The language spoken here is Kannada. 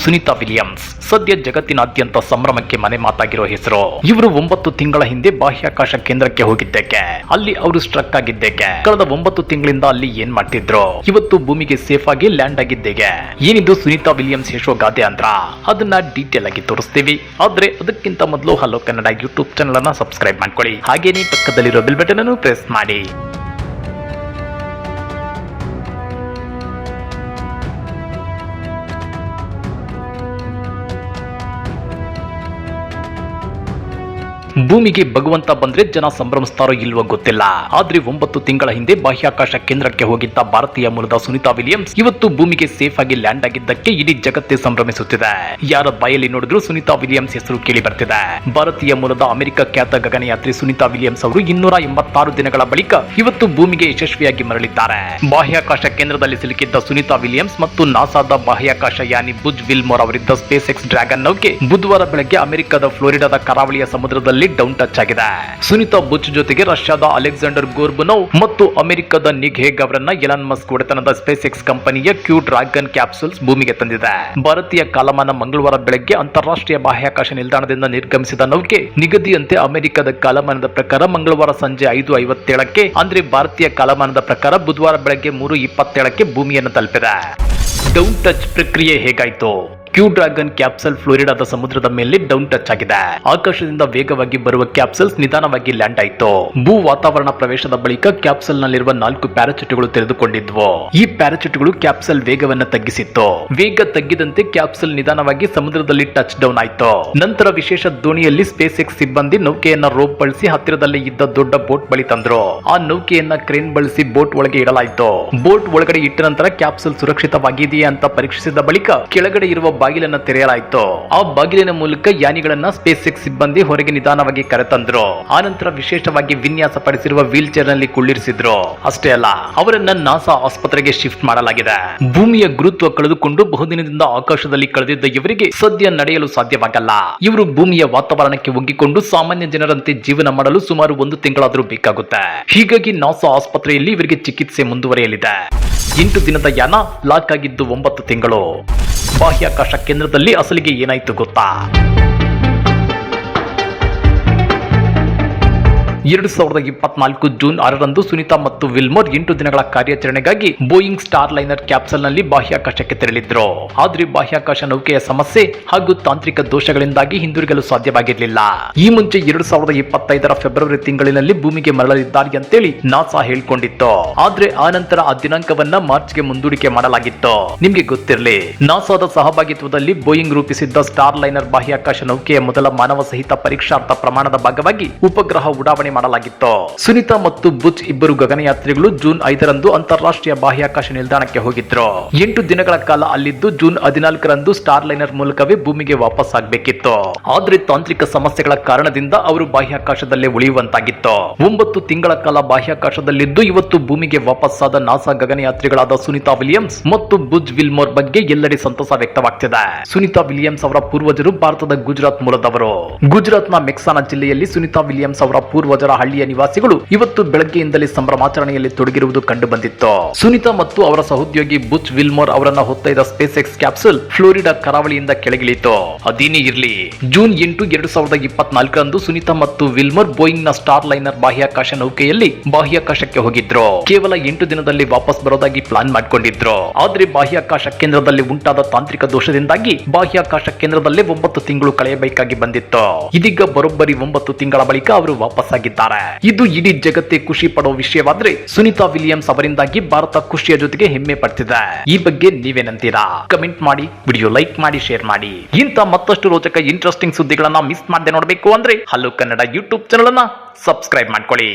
ಸುನೀತಾ ವಿಲಿಯಮ್ಸ್ ಸದ್ಯ ಜಗತ್ತಿನಾದ್ಯಂತ ಸಂಭ್ರಮಕ್ಕೆ ಮನೆ ಮಾತಾಗಿರೋ ಹೆಸರು. ಇವರು 9 ತಿಂಗಳ ಹಿಂದೆ ಬಾಹ್ಯಾಕಾಶ ಕೇಂದ್ರಕ್ಕೆ ಹೋಗಿದ್ದಕ್ಕೆ, ಅಲ್ಲಿ ಅವರು ಸ್ಟ್ರಕ್ ಆಗಿದ್ದಕ್ಕೆ, ಕಳೆದ 9 ತಿಂಗಳಿಂದ ಅಲ್ಲಿ ಏನ್ ಮಾಡ್ತಿದ್ರು, ಇವತ್ತು ಭೂಮಿಗೆ ಸೇಫ್ ಆಗಿ ಲ್ಯಾಂಡ್ ಆಗಿದ್ದೆಗೆ, ಏನಿದು ಸುನೀತಾ ವಿಲಿಯಮ್ಸ್ ಯಶೋಗಾಥೆ ಅಂತ ಅದನ್ನ ಡೀಟೇಲ್ ಆಗಿ ತೋರಿಸ್ತೀವಿ. ಆದ್ರೆ ಅದಕ್ಕಿಂತ ಮೊದಲು ಹಲೋ ಕನ್ನಡ ಯೂಟ್ಯೂಬ್ ಚಾನಲ್ ಅನ್ನ ಸಬ್ಸ್ಕ್ರೈಬ್ ಮಾಡ್ಕೊಳ್ಳಿ. ಹಾಗೇನೇ ಪಕ್ಕದಲ್ಲಿರೋ ಬೆಲ್ ಬಟನ್ ಅನ್ನು ಪ್ರೆಸ್ ಮಾಡಿ. ಭೂಮಿಗೆ ಭಗವಂತ ಬಂದ್ರೆ ಜನ ಸಂಭ್ರಮಿಸ್ತಾರೋ ಇಲ್ವೋ ಗೊತ್ತಿಲ್ಲ. ಆದ್ರೆ 9 ತಿಂಗಳ ಹಿಂದೆ ಬಾಹ್ಯಾಕಾಶ ಕೇಂದ್ರಕ್ಕೆ ಹೋಗಿದ್ದ ಭಾರತೀಯ ಮೂಲದ ಸುನೀತಾ ವಿಲಿಯಮ್ಸ್ ಇವತ್ತು ಭೂಮಿಗೆ ಸೇಫ್ ಆಗಿ ಲ್ಯಾಂಡ್ ಆಗಿದ್ದಕ್ಕೆ ಇಡೀ ಜಗತ್ತೇ ಸಂಭ್ರಮಿಸುತ್ತಿದೆ. ಯಾರ ಬಾಯಲ್ಲಿ ನೋಡಿದ್ರು ಸುನೀತಾ ವಿಲಿಯಮ್ಸ್ ಹೆಸರು ಕೇಳಿ ಬರ್ತಿದೆ. ಭಾರತೀಯ ಮೂಲದ ಅಮೆರಿಕ ಖ್ಯಾತ ಗಗನಯಾತ್ರಿ ಸುನೀತಾ ವಿಲಿಯಮ್ಸ್ ಅವರು 286 ದಿನಗಳ ಬಳಿಕ ಇವತ್ತು ಭೂಮಿಗೆ ಯಶಸ್ವಿಯಾಗಿ ಮರಳಿದ್ದಾರೆ. ಬಾಹ್ಯಾಕಾಶ ಕೇಂದ್ರದಲ್ಲಿ ಸಿಲುಕಿದ್ದ ಸುನೀತಾ ವಿಲಿಯಮ್ಸ್ ಮತ್ತು ನಾಸಾದ ಬಾಹ್ಯಾಕಾಶ ಯಾನಿ ಬುಜ್ ವಿಲ್ಮೋರ್ ಅವರಿದ್ದ ಸ್ಪೇಸ್ ಎಕ್ಸ್ ಡ್ರ್ಯಾಗನ್ ನೌಕೆ ಬುಧವಾರ ಬೆಳಗ್ಗೆ ಅಮೆರಿಕದ ಫ್ಲೋರಿಡಾದ ಕರಾವಳಿಯ ಸಮುದ್ರದಲ್ಲಿ ಡೌನ್ ಟಚ್ ಆಗಿದೆ. ಸುನೀತಾ ಬುಚ್ ಜೊತೆಗೆ ರಷ್ಯಾದ ಅಲೆಕ್ಸಾಂಡರ್ ಗೋರ್ಬುನೋವ್ ಮತ್ತು ಅಮೆರಿಕದ ನಿಕ್ ಹೇಗ್ ಅವರನ್ನ ಎಲಾನ್ ಮಸ್ಕ್ ಒಡೆತನದ ಸ್ಪೇಸ್ ಎಕ್ಸ್ ಕಂಪನಿಯ ಕ್ಯೂ ಡ್ರ್ಯಾಗನ್ ಕ್ಯಾಪ್ಸೂಲ್ಸ್ ಭೂಮಿಗೆ ತಂದಿದೆ. ಭಾರತೀಯ ಕಾಲಮಾನ ಮಂಗಳವಾರ ಬೆಳಗ್ಗೆ ಅಂತಾರಾಷ್ಟ್ರೀಯ ಬಾಹ್ಯಾಕಾಶ ನಿಲ್ದಾಣದಿಂದ ನಿರ್ಗಮಿಸಿದ ನೌಕೆ ನಿಗದಿಯಂತೆ ಅಮೆರಿಕದ ಕಾಲಮಾನದ ಪ್ರಕಾರ ಮಂಗಳವಾರ ಸಂಜೆ 5:57ಕ್ಕೆ, ಅಂದ್ರೆ ಭಾರತೀಯ ಕಾಲಮಾನದ ಪ್ರಕಾರ ಬುಧವಾರ ಬೆಳಗ್ಗೆ 3:27ಕ್ಕೆ ಭೂಮಿಯನ್ನು ತಲುಪಿದೆ. ಡೌನ್ ಟಚ್ ಪ್ರಕ್ರಿಯೆ ಹೇಗಾಯ್ತು? ಕ್ಯೂ ಡ್ರ್ಯಾಗನ್ ಕ್ಯಾಪ್ಸಲ್ ಫ್ಲೋರಿಡಾದ ಸಮುದ್ರದ ಮೇಲೆ ಡೌನ್ ಟಚ್ ಆಗಿದೆ. ಆಕಾಶದಿಂದ ವೇಗವಾಗಿ ಬರುವ ಕ್ಯಾಪ್ಸಲ್ಸ್ ನಿಧಾನವಾಗಿ ಲ್ಯಾಂಡ್ ಆಯಿತು. ಭೂ ವಾತಾವರಣ ಪ್ರವೇಶದ ಬಳಿಕ ಕ್ಯಾಪ್ಸಲ್ ನಲ್ಲಿರುವ 4 ಪ್ಯಾರಾಚೂಟ್ಗಳು ತೆರೆದುಕೊಂಡಿದ್ವು. ಈ ಪ್ಯಾರಾಚೂಟ್ಗಳು ಕ್ಯಾಪ್ಸಲ್ ವೇಗವನ್ನು ತಗ್ಗಿಸಿತ್ತು. ವೇಗ ತಗ್ಗಿದಂತೆ ಕ್ಯಾಪ್ಸಲ್ ನಿಧಾನವಾಗಿ ಸಮುದ್ರದಲ್ಲಿ ಟಚ್ ಡೌನ್ ಆಯಿತು. ನಂತರ ವಿಶೇಷ ದೋಣಿಯಲ್ಲಿ ಸ್ಪೇಸ್ ಎಕ್ಸ್ ಸಿಬ್ಬಂದಿ ನೌಕೆಯನ್ನ ರೋಪ್ ಬಳಸಿ ಹತ್ತಿರದಲ್ಲಿ ಇದ್ದ ದೊಡ್ಡ ಬೋಟ್ ಬಳಿ ತಂದ್ರು. ಆ ನೌಕೆಯನ್ನ ಕ್ರೇನ್ ಬಳಸಿ ಬೋಟ್ ಒಳಗೆ ಇಡಲಾಯಿತು. ಬೋಟ್ ಒಳಗಡೆ ಇಟ್ಟ ನಂತರ ಕ್ಯಾಪ್ಸಲ್ ಸುರಕ್ಷಿತವಾಗಿದೆಯೇ ಅಂತ ಪರೀಕ್ಷಿಸಿದ ಬಳಿಕ ಕೆಳಗಡೆ ಇರುವ ಬಾಗಿಲನ್ನ ತೆರೆಯಲಾಯಿತು. ಆ ಬಾಗಿಲಿನ ಮೂಲಕ ಯಾನಿಗಳನ್ನ ಸ್ಪೇಸ್ ಎಕ್ಸ್ ಸಿಬ್ಬಂದಿ ಹೊರಗೆ ನಿಧಾನವಾಗಿ ಕರೆತಂದ್ರು. ಆನಂತರ ವಿಶೇಷವಾಗಿ ವಿನ್ಯಾಸ ಪಡಿಸಿರುವ ವೀಲ್ ಚೇರ್ ನಲ್ಲಿ ಕುಳ್ಳಿರಿಸಿದ್ರು. ಅಷ್ಟೇ ಅಲ್ಲ, ಅವರನ್ನ ನಾಸಾ ಆಸ್ಪತ್ರೆಗೆ ಶಿಫ್ಟ್ ಮಾಡಲಾಗಿದೆ. ಭೂಮಿಯ ಗುರುತ್ವ ಕಳೆದುಕೊಂಡು ಬಹುದಿನದಿಂದ ಆಕಾಶದಲ್ಲಿ ಕಳೆದಿದ್ದ ಇವರಿಗೆ ಸದ್ಯ ನಡೆಯಲು ಸಾಧ್ಯವಾಗಲ್ಲ. ಇವರು ಭೂಮಿಯ ವಾತಾವರಣಕ್ಕೆ ಒಗ್ಗಿಕೊಂಡು ಸಾಮಾನ್ಯ ಜನರಂತೆ ಜೀವನ ಮಾಡಲು ಸುಮಾರು 1 ತಿಂಗಳಾದರೂ ಬೇಕಾಗುತ್ತೆ. ಹೀಗಾಗಿ ನಾಸಾ ಆಸ್ಪತ್ರೆಯಲ್ಲಿ ಇವರಿಗೆ ಚಿಕಿತ್ಸೆ ಮುಂದುವರಿಯಲಿದೆ. 8 ದಿನದ ಯಾನ ಲಾಕ್ ಆಗಿದ್ದು 9 ತಿಂಗಳು. ಬಾಹ್ಯಾಕಾಶ ಕೇಂದ್ರದಲ್ಲಿ ಅಸಲಿಗೆ ಏನಾಯ್ತು ಗೊತ್ತಾ? 2024 ಜೂನ್ 6ರಂದು ಸುನೀತಾ ಮತ್ತು ವಿಲ್ಮೋರ್ 8 ದಿನಗಳ ಕಾರ್ಯಾಚರಣೆಗಾಗಿ ಬೋಯಿಂಗ್ ಸ್ಟಾರ್ ಲೈನರ್ ಕ್ಯಾಪ್ಸಲ್ ನಲ್ಲಿ ಬಾಹ್ಯಾಕಾಶಕ್ಕೆ ತೆರಳಿದ್ರು. ಆದ್ರೆ ಬಾಹ್ಯಾಕಾಶ ನೌಕೆಯ ಸಮಸ್ಯೆ ಹಾಗೂ ತಾಂತ್ರಿಕ ದೋಷಗಳಿಂದಾಗಿ ಹಿಂದಿರುಗಲು ಸಾಧ್ಯವಾಗಿರಲಿಲ್ಲ. ಈ ಮುಂಚೆ 2025ರ ಫೆಬ್ರವರಿ ತಿಂಗಳಿನಲ್ಲಿ ಭೂಮಿಗೆ ಮರಳಲಿದ್ದಾರೆ ಅಂತೇಳಿ ನಾಸಾ ಹೇಳ್ಕೊಂಡಿತ್ತು. ಆದ್ರೆ ಆ ನಂತರ ಆ ದಿನಾಂಕವನ್ನ ಮಾರ್ಚ್ಗೆ ಮುಂದೂಡಿಕೆ ಮಾಡಲಾಗಿತ್ತು. ನಿಮ್ಗೆ ಗೊತ್ತಿರಲಿ, ನಾಸಾದ ಸಹಭಾಗಿತ್ವದಲ್ಲಿ ಬೋಯಿಂಗ್ ರೂಪಿಸಿದ್ದ ಸ್ಟಾರ್ ಲೈನರ್ ಬಾಹ್ಯಾಕಾಶ ನೌಕೆಯ ಮೊದಲ ಮಾನವ ಸಹಿತ ಪರೀಕ್ಷಾರ್ಥ ಪ್ರಮಾಣದ ಭಾಗವಾಗಿ ಉಪಗ್ರಹ ಉಡಾವಣೆ ಮಾಡಲಾಗಿತ್ತು. ಸುನೀತಾ ಮತ್ತು ಬುಚ್ ಇಬ್ಬರು ಗಗನಯಾತ್ರಿಗಳು ಜೂನ್ 5ರಂದು ಅಂತಾರಾಷ್ಟ್ರೀಯ ಬಾಹ್ಯಾಕಾಶ ನಿಲ್ದಾಣಕ್ಕೆ ಹೋಗಿದ್ರು. 8 ದಿನಗಳ ಕಾಲ ಅಲ್ಲಿದ್ದು ಜೂನ್ 14ರಂದು ಸ್ಟಾರ್ ಲೈನರ್ ಮೂಲಕವೇ ಭೂಮಿಗೆ ವಾಪಸ್ ಆಗಬೇಕಿತ್ತು. ಆದ್ರೆ ತಾಂತ್ರಿಕ ಸಮಸ್ಯೆಗಳ ಕಾರಣದಿಂದ ಅವರು ಬಾಹ್ಯಾಕಾಶದಲ್ಲೇ ಉಳಿಯುವಂತಾಗಿತ್ತು. 9 ತಿಂಗಳ ಕಾಲ ಬಾಹ್ಯಾಕಾಶದಲ್ಲಿದ್ದು ಇವತ್ತು ಭೂಮಿಗೆ ವಾಪಸ್ಸಾದ ನಾಸಾ ಗಗನಯಾತ್ರಿಗಳಾದ ಸುನೀತಾ ವಿಲಿಯಮ್ಸ್ ಮತ್ತು ಬುಜ್ ವಿಲ್ಮೋರ್ ಬಗ್ಗೆ ಎಲ್ಲೆಡೆ ಸಂತಸ ವ್ಯಕ್ತವಾಗ್ತಿದೆ. ಸುನೀತಾ ವಿಲಿಯಮ್ಸ್ ಅವರ ಪೂರ್ವಜರು ಭಾರತದ ಗುಜರಾತ್ ಮೂಲದವರು. ಗುಜರಾತ್ನ ಮೆಕ್ಸಾನಾ ಜಿಲ್ಲೆಯಲ್ಲಿ ಸುನೀತಾ ವಿಲಿಯಮ್ಸ್ ಅವರ ಪೂರ್ವಜರ ಹಳ್ಳಿಯ ನಿವಾಸಿಗಳು ಇವತ್ತು ಬೆಳಗ್ಗೆಯಿಂದಲೇ ಸಂಭ್ರಮಾಚರಣೆಯಲ್ಲಿ ತೊಡಗಿರುವುದು ಕಂಡು ಬಂದಿತ್ತು. ಸುನೀತಾ ಮತ್ತು ಅವರ ಸಹೋದ್ಯೋಗಿ ಬುಚ್ ವಿಲ್ಮೋರ್ ಅವರನ್ನ ಹೊತ್ತೊಯ್ದ ಸ್ಪೇಸ್ ಎಕ್ಸ್ ಕ್ಯಾಪ್ಸೂಲ್ ಫ್ಲೋರಿಡಾ ಕರಾವಳಿಯಿಂದ ಕೆಳಗಿಳಿಯಿತು. ಅದೇನೇ ಇರಲಿ, ಜೂನ್ 8, 2024ರಂದು ಸುನೀತಾ ಮತ್ತು ವಿಲ್ಮೋರ್ ಬೋಯಿಂಗ್ ನ ಸ್ಟಾರ್ ಲೈನರ್ ಬಾಹ್ಯಾಕಾಶ ನೌಕೆಯಲ್ಲಿ ಬಾಹ್ಯಾಕಾಶಕ್ಕೆ ಹೋಗಿದ್ರು. ಕೇವಲ 8 ದಿನದಲ್ಲಿ ವಾಪಸ್ ಬರೋದಾಗಿ ಪ್ಲಾನ್ ಮಾಡಿಕೊಂಡಿದ್ರು. ಆದ್ರೆ ಬಾಹ್ಯಾಕಾಶ ಕೇಂದ್ರದಲ್ಲಿ ಉಂಟಾದ ತಾಂತ್ರಿಕ ದೋಷದಿಂದಾಗಿ ಬಾಹ್ಯಾಕಾಶ ಕೇಂದ್ರದಲ್ಲೇ 9 ತಿಂಗಳು ಕಳೆಯಬೇಕಾಗಿ ಬಂದಿತ್ತು. ಇದೀಗ ಬರೋಬ್ಬರಿ 9 ತಿಂಗಳ ಬಳಿಕ ಅವರು ವಾಪಸ್ ಆಗಿದ್ದಾರೆ. ಇದು ಇಡೀ ಜಗತ್ತೇ ಖುಷಿ ಪಡೋ ವಿಷಯವಾದ್ರೆ ಸುನೀತಾ ವಿಲಿಯಮ್ಸ್ ಅವರಿಂದಾಗಿ ಭಾರತ ಖುಷಿಯ ಜೊತೆಗೆ ಹೆಮ್ಮೆ ಪಡ್ತಿದೆ. ಈ ಬಗ್ಗೆ ನೀವೇನಂತೀರಾ? ಕಮೆಂಟ್ ಮಾಡಿ, ವಿಡಿಯೋ ಲೈಕ್ ಮಾಡಿ, ಶೇರ್ ಮಾಡಿ. ಇಂಥ ಮತ್ತಷ್ಟು ರೋಚಕ ಇಂಟ್ರೆಸ್ಟಿಂಗ್ ಸುದ್ದಿಗಳನ್ನ ಮಿಸ್ ಮಾಡದೆ ನೋಡಬೇಕು ಅಂದ್ರೆ ಹಲೋ ಕನ್ನಡ ಯೂಟ್ಯೂಬ್ ಚಾನಲ್ ಅನ್ನ ಸಬ್ಸ್ಕ್ರೈಬ್ ಮಾಡ್ಕೊಳ್ಳಿ.